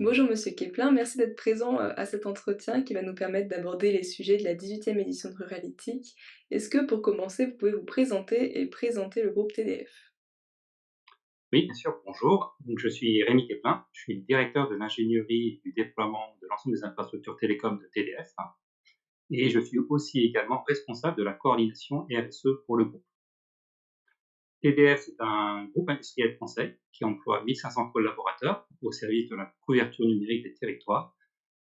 Bonjour Monsieur Keplin, merci d'être présent à cet entretien qui va nous permettre d'aborder les sujets de la 18e édition de Ruralytique. Est-ce que pour commencer, vous pouvez vous présenter et présenter le groupe TDF? Oui, bien sûr, bonjour. Donc, je suis Rémi Keplin, je suis le directeur de l'ingénierie et du déploiement de l'ensemble des infrastructures télécoms de TDF et je suis aussi également responsable de la coordination RSE pour le groupe. TDF est un groupe industriel français qui emploie 1500 collaborateurs au service de la couverture numérique des territoires.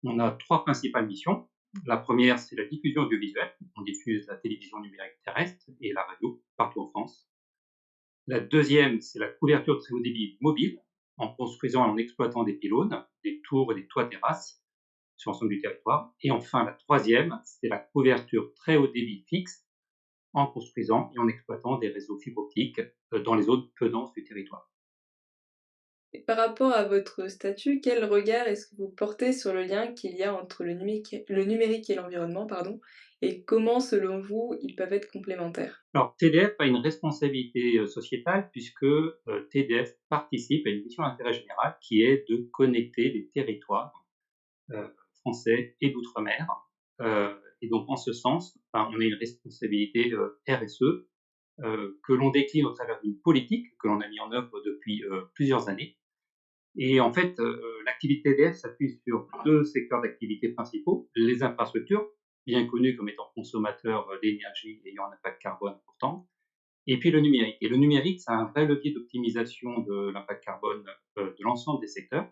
On a trois principales missions. La première, c'est la diffusion audiovisuelle. On diffuse la télévision numérique terrestre et la radio partout en France. La deuxième, c'est la couverture très haut débit mobile, en construisant et en exploitant des pylônes, des tours et des toits terrasses sur l'ensemble du territoire. Et enfin, la troisième, c'est la couverture très haut débit fixe, en construisant et en exploitant des réseaux fibre optique dans les zones peu denses du territoire. Et par rapport à votre statut, quel regard est-ce que vous portez sur le lien qu'il y a entre le numérique et l'environnement, pardon, et comment, selon vous, ils peuvent être complémentaires? Alors, TDF a une responsabilité sociétale puisque TDF participe à une mission d'intérêt général qui est de connecter les territoires français et d'outre-mer. Et donc, en ce sens, on a une responsabilité RSE que l'on décline au travers d'une politique que l'on a mis en œuvre depuis plusieurs années. Et en fait, l'activité TDF s'appuie sur deux secteurs d'activité principaux, les infrastructures, bien connus comme étant consommateurs d'énergie ayant un impact carbone important, et puis le numérique. Et le numérique, c'est un vrai levier d'optimisation de l'impact carbone de l'ensemble des secteurs.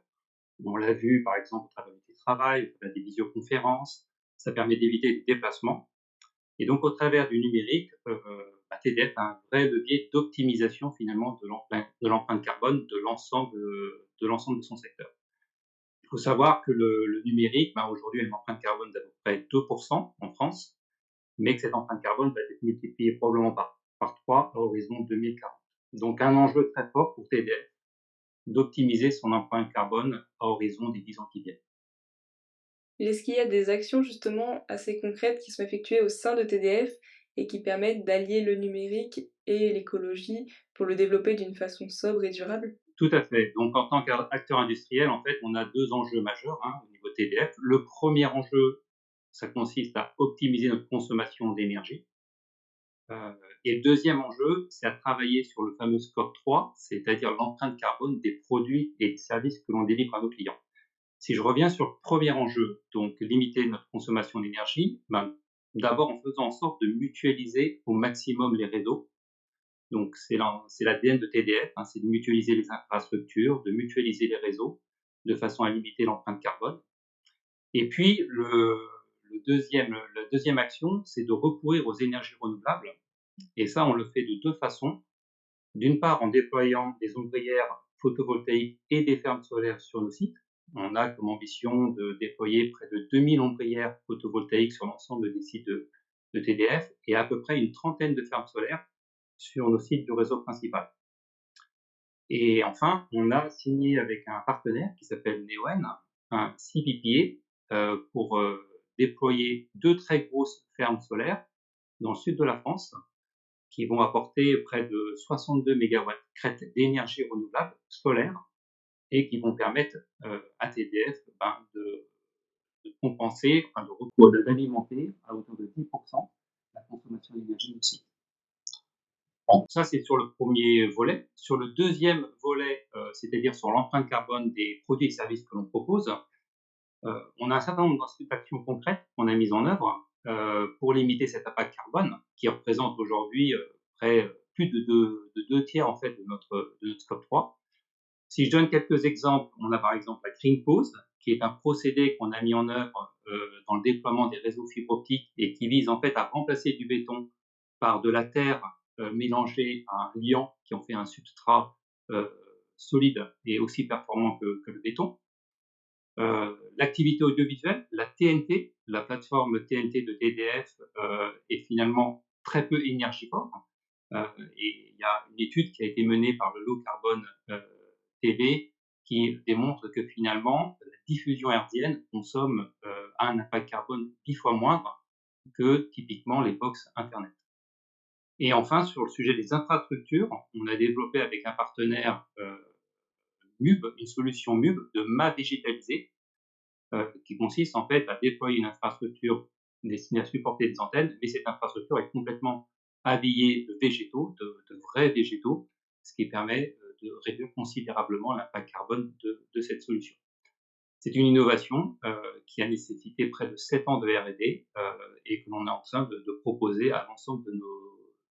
On l'a vu, par exemple, au travers du télétravail, au travers des visioconférences, ça permet d'éviter les déplacements. Et donc, au travers du numérique, TDF a un vrai levier d'optimisation finalement de l'empreinte carbone de l'ensemble de son secteur. Il faut savoir que le numérique, aujourd'hui, a une empreinte carbone d'à peu près 2% en France, mais que cette empreinte carbone va être multipliée probablement par 3 à horizon 2040. Donc, un enjeu très fort pour TDF d'optimiser son empreinte carbone à horizon des 10 ans qui viennent. Et est-ce qu'il y a des actions justement assez concrètes qui sont effectuées au sein de TDF et qui permettent d'allier le numérique et l'écologie pour le développer d'une façon sobre et durable? Tout à fait. Donc, en tant qu'acteur industriel, en fait, on a 2 enjeux majeurs, au niveau TDF. Le premier enjeu, ça consiste à optimiser notre consommation d'énergie. Et le deuxième enjeu, c'est à travailler sur le fameux scope 3, c'est-à-dire l'empreinte carbone des produits et des services que l'on délivre à nos clients. Si je reviens sur le premier enjeu, donc limiter notre consommation d'énergie, d'abord en faisant en sorte de mutualiser au maximum les réseaux. Donc c'est l'ADN de TDF, c'est de mutualiser les infrastructures, de mutualiser les réseaux, de façon à limiter l'empreinte carbone. Et puis la deuxième action, c'est de recourir aux énergies renouvelables. Et ça, on le fait de deux façons. D'une part, en déployant des ombrières photovoltaïques et des fermes solaires sur nos sites. On a comme ambition de déployer près de 2000 ombrières photovoltaïques sur l'ensemble des sites de TDF et à peu près une trentaine de fermes solaires sur nos sites du réseau principal. Et enfin, on a signé avec un partenaire qui s'appelle Neoen un CPPA pour déployer deux très grosses fermes solaires dans le sud de la France qui vont apporter près de 62 mégawatts crête d'énergie renouvelable solaire et qui vont permettre à TDF de compenser, d'alimenter à hauteur de 10% la consommation d'énergie aussi. Bon, ça c'est sur le premier volet. Sur le deuxième volet, c'est-à-dire sur l'empreinte carbone des produits et services que l'on propose, on a un certain nombre d'actions concrètes qu'on a mises en œuvre pour limiter cet impact carbone qui représente aujourd'hui plus de deux tiers en fait de notre scope 3. Si je donne quelques exemples, on a par exemple la Green Pose, qui est un procédé qu'on a mis en œuvre dans le déploiement des réseaux fibre optique et qui vise en fait à remplacer du béton par de la terre mélangée à un liant qui en fait un substrat euh, solide et aussi performant que le béton. L'activité audiovisuelle, la TNT, la plateforme TNT de TDF est finalement très peu énergivore. Et il y a une étude qui a été menée par le Low Carbone TV qui démontre que finalement la diffusion hertzienne consomme a un impact carbone 10 fois moindre que typiquement les box internet. Et enfin, sur le sujet des infrastructures, on a développé avec un partenaire MUB, une solution MUB de mât végétalisé, qui consiste en fait à déployer une infrastructure destinée à supporter des antennes, mais cette infrastructure est complètement habillée de végétaux, de vrais végétaux, ce qui permet, de réduire considérablement l'impact carbone de cette solution. C'est une innovation, qui a nécessité près de 7 ans de R&D, et que l'on est en train de proposer à l'ensemble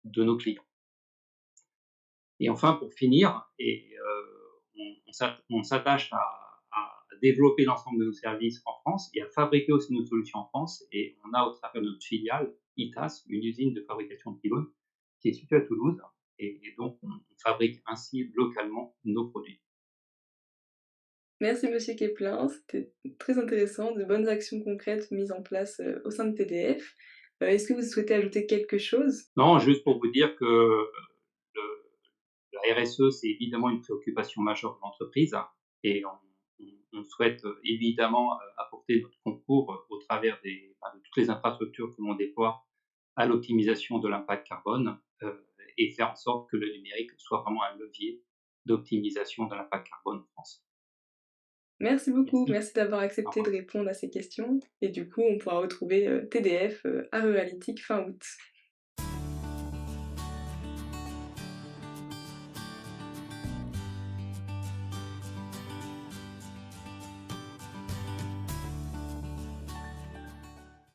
de nos clients. Et enfin, pour finir, on s'attache à développer l'ensemble de nos services en France et à fabriquer aussi nos solutions en France. Et on a, au travers de notre filiale, ITAS, une usine de fabrication de pylônes, qui est située à Toulouse. Et donc, on fabrique ainsi localement nos produits. Merci monsieur Keplin, c'était très intéressant, de bonnes actions concrètes mises en place, au sein de TDF. Est-ce que vous souhaitez ajouter quelque chose? Non, juste pour vous dire que le la RSE, c'est évidemment une préoccupation majeure de l'entreprise, et on souhaite, évidemment, apporter notre concours, au travers de toutes les infrastructures que l'on déploie à l'optimisation de l'impact carbone, et faire en sorte que le numérique soit vraiment un levier d'optimisation de l'impact carbone en France. Merci beaucoup, Merci. merci d'avoir Au accepté de revoir. répondre à ces questions et du coup, on pourra retrouver, TDF, à Ruralytic fin août.